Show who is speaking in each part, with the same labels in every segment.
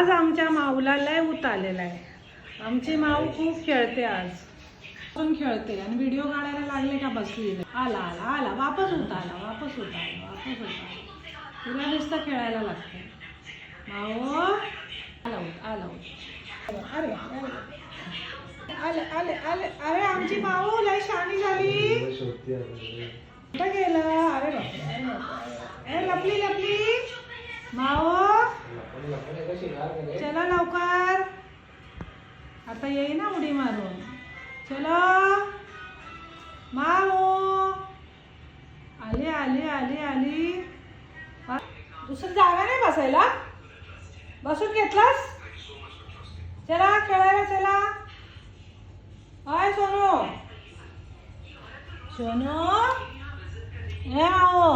Speaker 1: आज आमच्या माऊला लय उत आलेला आहे. आमची माऊ खूप खेळते आज. पण खेळते आणि व्हिडिओ काढायला लागले का बसली. आला आला आला वापस होता आला वापस होता आला वापस होता आला. तुला नुसतं खेळायला लागतं. माऊ आला होत आला होत. अरे आले आले आले. अरे आमची माऊ लय शहाणी झाली. कुठं गेलं. अरे बापरे लपली लपली. माऊ चला लवकर. आता येई ना उडी मारून. चलो माऊ आली आली आली आली. दुसरी जागा नाही बसायला. बसून घेतलास. चला खेळायला चला. हाय सोनू सोनू हे माऊ.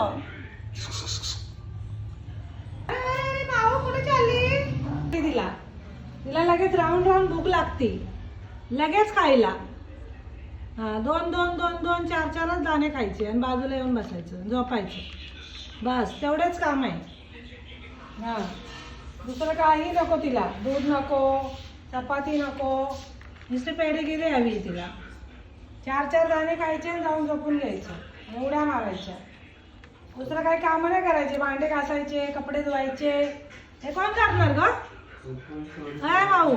Speaker 1: अरे माऊ कुठे चालली. तिला तिला लगेच राऊंड राऊंड भूक लागते. लगेच खायला. हा दोन दोन दोन दोन चार चारच दाणे खायचे आणि बाजूला येऊन बसायचं झोपायचं. बस तेवढेच काम आहे. हा दुसरं काही नको तिला. दूध नको चपाती नको. नुसते पेढेगिरी हवी तिला. चार चार दाणे खायचे आणि जाऊन झोपून घ्यायचं. उड्या मारायच्या. दुसरं काही कामं नाही करायचे. भांडे घासायचे कपडे धुवायचे. हे कोण करणार ग. काय माऊ